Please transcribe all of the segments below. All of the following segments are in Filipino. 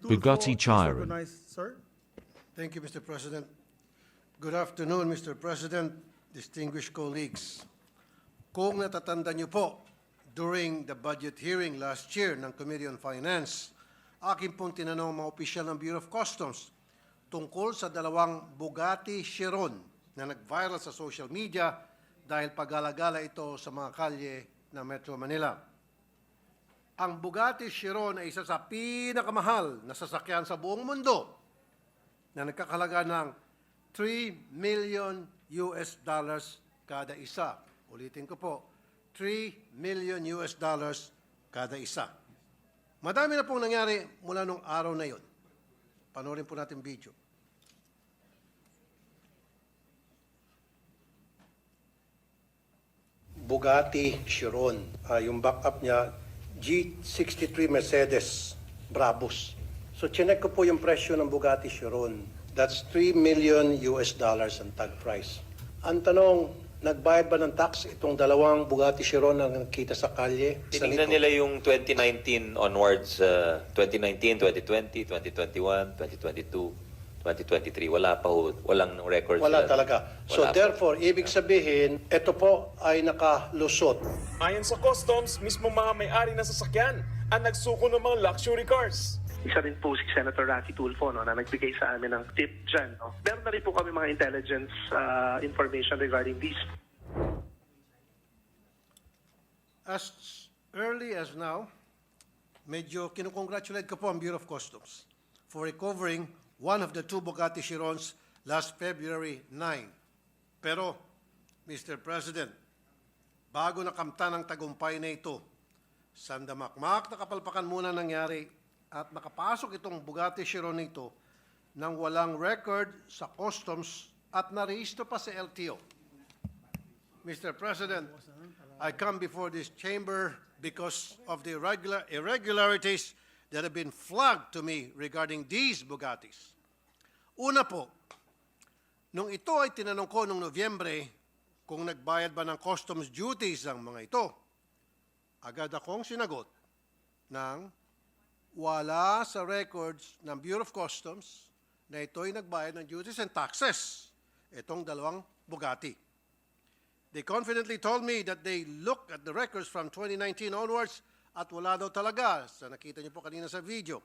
Bugatti Chiron. Sir? Thank you, Mr. President. Good afternoon, Mr. President, distinguished colleagues. Kung natatanda niyo po, during the budget hearing last year ng Committee on Finance, akin pong tinanong mga opisyal ng Bureau of Customs tungkol sa dalawang Bugatti Chiron na nag-viral sa social media dahil paggalagala ito sa mga kalye ng Metro Manila. Ang Bugatti Chiron ay isa sa pinakamahal na sasakyan sa buong mundo na nagkakalaga ng 3 million US dollars kada isa. Ulitin ko po, 3 million US dollars kada isa. Madami na pong nangyari mula nung araw na yon. Panoorin po natin video. Bugatti Chiron, yung backup niya, G63 Mercedes Brabus. So, chinek ko po yung presyo ng Bugatti Chiron. That's 3 million US dollars ang tag price. Ang tanong, nagbayad ba ng tax itong dalawang Bugatti Chiron na nakita sa kalye? Tinignan nila yung 2019 onwards, 2019, 2020, 2021, 2022, 2023. Wala pa ho, walang records. Wala sila. talaga. So, Wala pa. therefore, ibig sabihin, ito po ay nakalusot. Ayon sa customs, mismo mga may-ari ng sasakyan ang nagsuko ng mga luxury cars. Isa rin po si Senator Raffy Tulfo na nagbigay sa amin ng tip dyan. Meron na rin po kami mga intelligence information regarding these. As early as now, medyo kinukongratulate ko po ang Bureau of Customs for recovering one of the two Bugatti Chirons last February 9. Pero, Mr. President, bago nakamtan ang tagumpay na ito, sandamakmak na kapalpakan muna nangyari at nakapasok itong Bugatti Chiron nito nang walang record sa customs at narehistro pa sa LTO. Mr. President, I come before this chamber because of the irregularities that have been flagged to me regarding these Bugattis. Una po, nung ito ay tinanong ko noong Nobyembre kung nagbayad ba ng customs duties ang mga ito, agad akong sinagot ng wala sa records ng Bureau of Customs na ito ay nagbayad ng duties and taxes, itong dalawang Bugatti. They confidently told me that they looked at the records from 2019 onwards at wala daw talaga. Sa nakita niyo po kanina sa video.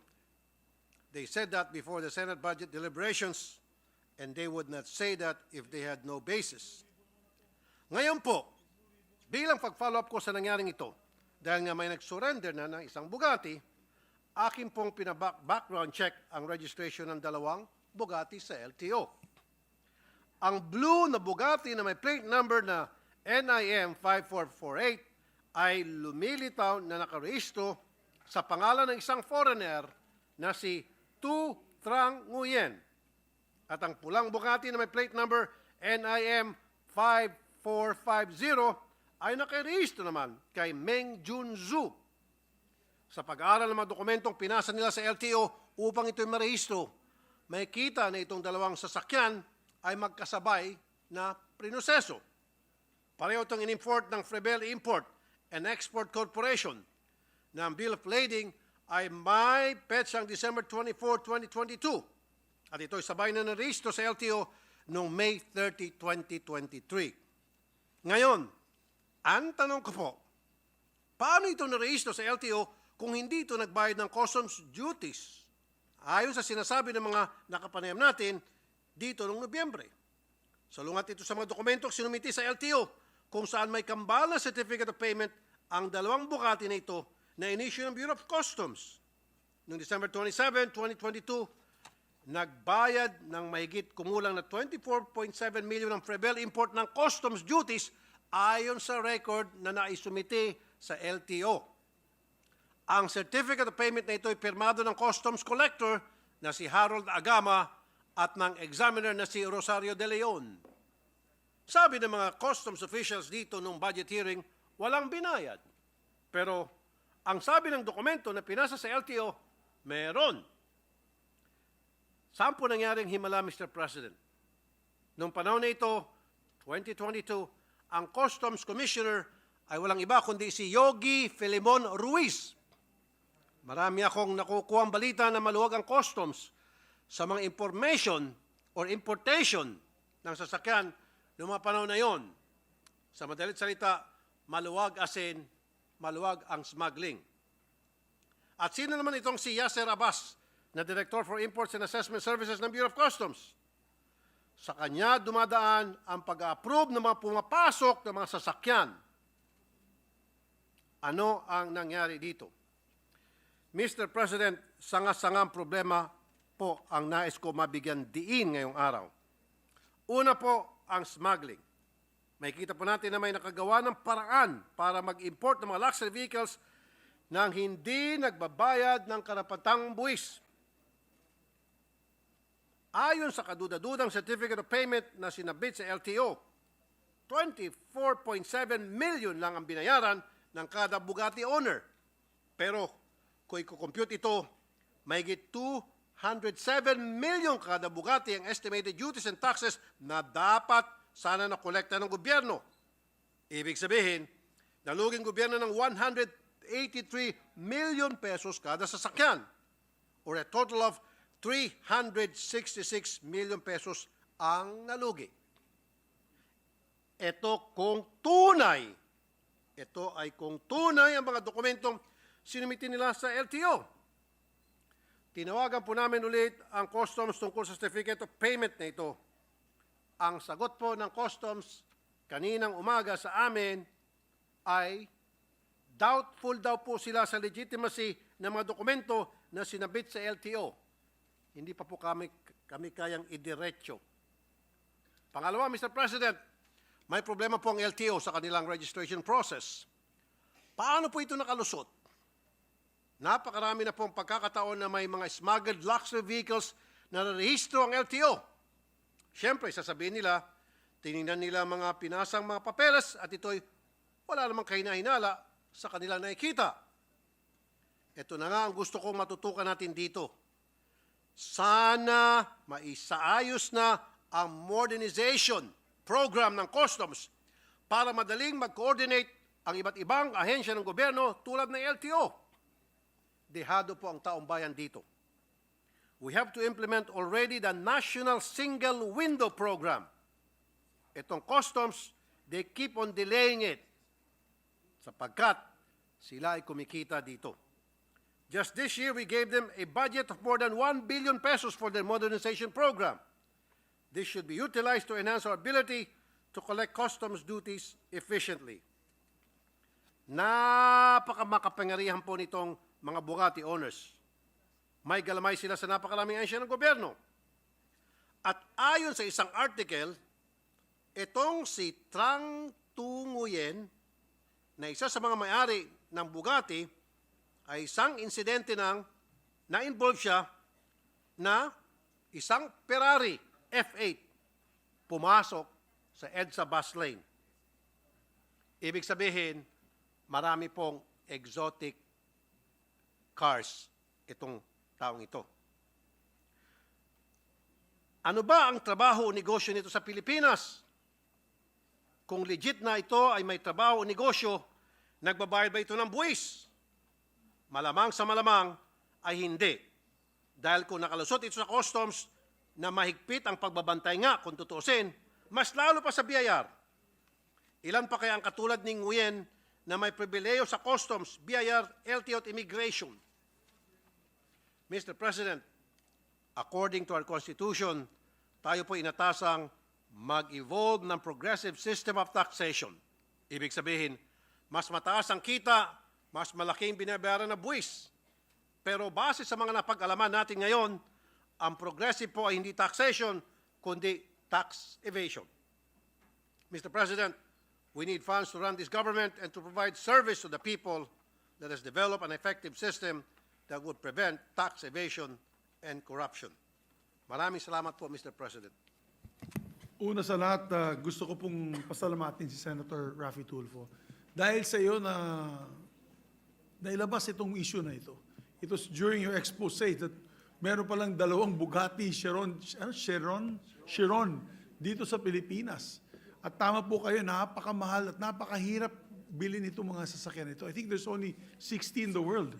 They said that before the Senate budget deliberations and they would not say that if they had no basis. Ngayon po, bilang pag-follow up ko sa nangyaring ito, dahil nga may nag-surrender na ng isang Bugatti, akin pong background check ang registration ng dalawang Bugatti sa LTO. Ang blue na Bugatti na may plate number na NIM 5448 ay lumilitaw na nakarehistro sa pangalan ng isang foreigner na si Tu Trang Nguyen. At ang pulang Bugatti na may plate number NIM 5450 ay nakarehistro naman kay Meng Junzu. Sa pag-aaral ng mga dokumentong pinasa nila sa LTO upang ito'y marehistro, may kita na itong dalawang sasakyan ay magkasabay na prinoseso. Pareho itong in-import ng Frebel Import and Export Corporation na ang bill of lading ay may petsang December 24, 2022 at ito'y sabay na narehistro sa LTO noong May 30, 2023. Ngayon, ang tanong ko po, paano ito narehistro sa LTO kung hindi ito nagbayad ng customs duties? Ayon sa sinasabi ng mga nakapanayam natin dito noong Nobyembre. Salungat ito sa mga dokumentong sinumiti sa LTO kung saan may kambal na certificate of payment ang dalawang Bugatti na ito na in-issue ng Bureau of Customs. Noong December 27, 2022, nagbayad ng mahigit kumulang na 24.7 million ng Frebel Import ng customs duties ayon sa record na naisumiti sa LTO. Ang certificate of payment na ito ay pirmado ng customs collector na si Harold Agama at ng examiner na si Rosario De Leon. Sabi ng mga customs officials dito nung budget hearing, walang binayad. Pero ang sabi ng dokumento na pinasa sa LTO, meron. Saan po nangyaring himala, Mr. President? Noong panahon na ito, 2022, ang Customs Commissioner ay walang iba kundi si Yogi Filimon Ruiz. Marami akong nakukuhang balita na maluwag ang customs sa mga information or importation ng sasakyan noong mga panahon na yon. Sa madalit salita, maluwag as in, maluwag ang smuggling. At sino naman itong si Yasser Abbas, na Director for Imports and Assessment Services ng Bureau of Customs? Sa kanya dumadaan ang pag-approve ng mga pumapasok ng mga sasakyan. Ano ang nangyari dito? Mr. President, sanga-sangang problema po ang nais ko mabigyan diin ngayong araw. Una po, ang smuggling. Makikita po natin na may nakagawa ng paraan para mag-import ng mga luxury vehicles nang hindi nagbabayad ng karapatang buwis. Ayon sa kaduda-dudang Certificate of Payment na sinabit sa LTO, 24.7 million lang ang binayaran ng kada Bugatti owner. Pero kung i-compute ito, mahigit 207 million kada Bugatti ang estimated duties and taxes na dapat sana nakolekta ng gobyerno. Ibig sabihin, naluging gobyerno ng 183 million pesos kada sasakyan, or a total of 366 million pesos ang nalugi. Ito ay kung tunay ang mga dokumentong sinumitin nila sa LTO. Tinawagan po namin ulit ang customs tungkol sa certificate of payment na ito. Ang sagot po ng customs kaninang umaga sa amin ay doubtful daw po sila sa legitimacy ng mga dokumento na sinabit sa LTO. Hindi pa po kami kayang idiretso. Pangalawa, Mr. President, may problema po ang LTO sa kanilang registration process. Paano po ito nakalusot? Napakarami na pong pagkakataon na may mga smuggled luxury vehicles na narehistro ang LTO. Siyempre, sasabihin nila, tinignan nila mga pinasang mga papeles at ito'y wala namang kahinahinala sa kanila nakikita. Ito na nga ang gusto kong matutukan natin dito. Sana maisaayos na ang modernization program ng customs para madaling mag-coordinate ang iba't ibang ahensya ng gobyerno tulad ng LTO. Dehado po ang taong bayan dito. We have to implement already the National Single Window Program. Itong customs, they keep on delaying it sapagkat sila ay kumikita dito. Just this year, we gave them a budget of more than 1 billion pesos for their modernization program. This should be utilized to enhance our ability to collect customs duties efficiently. Napakamakapangyarihan po nitong mga Bugatti owners. May galamay sila sa napakaraming ahensya ng gobyerno. At ayon sa isang article, itong si Trang Tu Nguyen, na isa sa mga may-ari ng Bugatti, ay isang insidente na-involve siya na isang Ferrari F8 pumasok sa EDSA bus lane. Ibig sabihin, marami pong exotic cars itong taong ito. Ano ba ang trabaho o negosyo nito sa Pilipinas? Kung legit na ito ay may trabaho o negosyo, nagbabayad ba ito ng buwis? Malamang sa malamang ay hindi. Dahil kung nakalusot ito sa customs na mahigpit ang pagbabantay nga, kung tutuusin, mas lalo pa sa BIR. Ilan pa kaya ang katulad ni Nguyen na may pribileyo sa customs, BIR, LTO at immigration? Mr. President, according to our Constitution, tayo po inatasang mag-evolve ng progressive system of taxation. Ibig sabihin, mas mataas ang kita, mas malaking binabayaran na buwis. Pero base sa mga napag-alaman natin ngayon, ang progressive po ay hindi taxation, kundi tax evasion. Mr. President, we need funds to run this government and to provide service to the people. Let us develop an effective system that would prevent tax evasion and corruption. Maraming salamat po, Mr. President. Una sa lahat, gusto ko pong pasalamatin si Senator Raffy Tulfo. Dahil sa iyo na nailabas itong issue na ito. It was during your expose that meron palang 2 Bugatti Chiron dito sa Pilipinas. At tama po kayo, napakamahal at napakahirap bilhin itong mga sasakyan ito. I think there's only 60 in the world.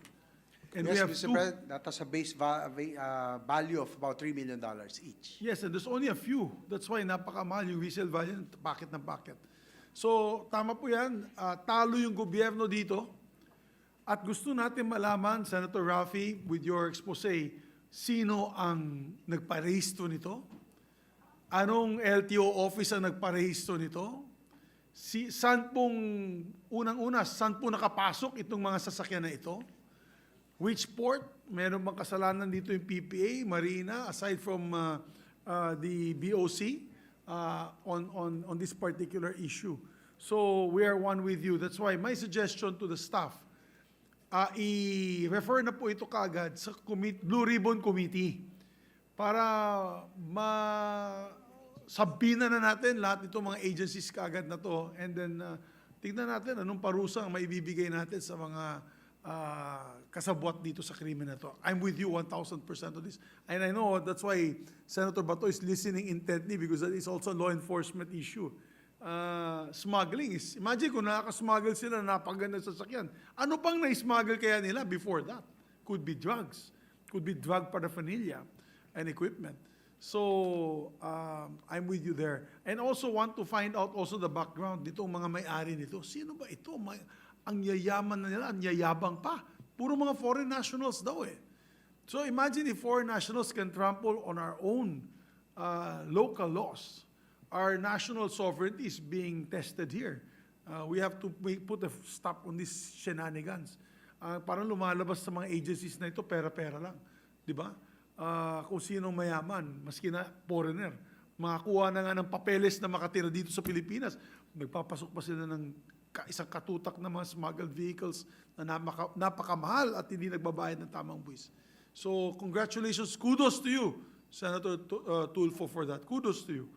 And we Yes, have Mr. two. President, that has a base value of about $3 million each. Yes, and there's only a few. That's why napakamahal yung resale value ng packet ng packet. So, tama po yan. Talo yung gobyerno dito. At gusto natin malaman, Senator Raffy, with your expose, sino ang nagparehisto nito? Anong LTO office ang nagparehisto nito? Saan pong, unang-una, saan po nakapasok itong mga sasakyan na ito? Which port? Meron bang kasalanan dito yung PPA, Marina, aside from the BOC on this particular issue? So we are one with you. That's why my suggestion to the staff, i-refer na po ito kaagad sa Blue Ribbon Committee para sabina na natin lahat itong mga agencies kaagad na to, and then tignan natin anong parusa ang maibibigay natin sa mga kasabwat dito sa krimen na to. I'm with you 1,000% on this. And I know that's why Senator Bato is listening intently, because that is also a law enforcement issue. Smuggling is, imagine kung nakaka-smuggle sila na napaganda sa sasakyan. Ano pang na-smuggle kaya nila before that? Could be drugs. Could be drug paraphernalia and equipment. So, I'm with you there. And also want to find out also the background nitong mga may-ari nito. Sino ba ito? Ang yayaman na nila, ang yayabang pa. Puro mga foreign nationals daw eh. So imagine if foreign nationals can trample on our own local laws. Our national sovereignty is being tested here. We have to put a stop on these shenanigans. Parang lumalabas sa mga agencies na ito, pera-pera lang. Di ba? Kung sinong mayaman, maski na foreigner, makakuha na nga ng papeles na makatira dito sa Pilipinas, nagpapasok pa sila ng isang katutak na mga smuggled vehicles na napakamahal at hindi nagbabayad ng tamang buwis. So, congratulations, kudos to you, Senator Tulfo, for that. Kudos to you.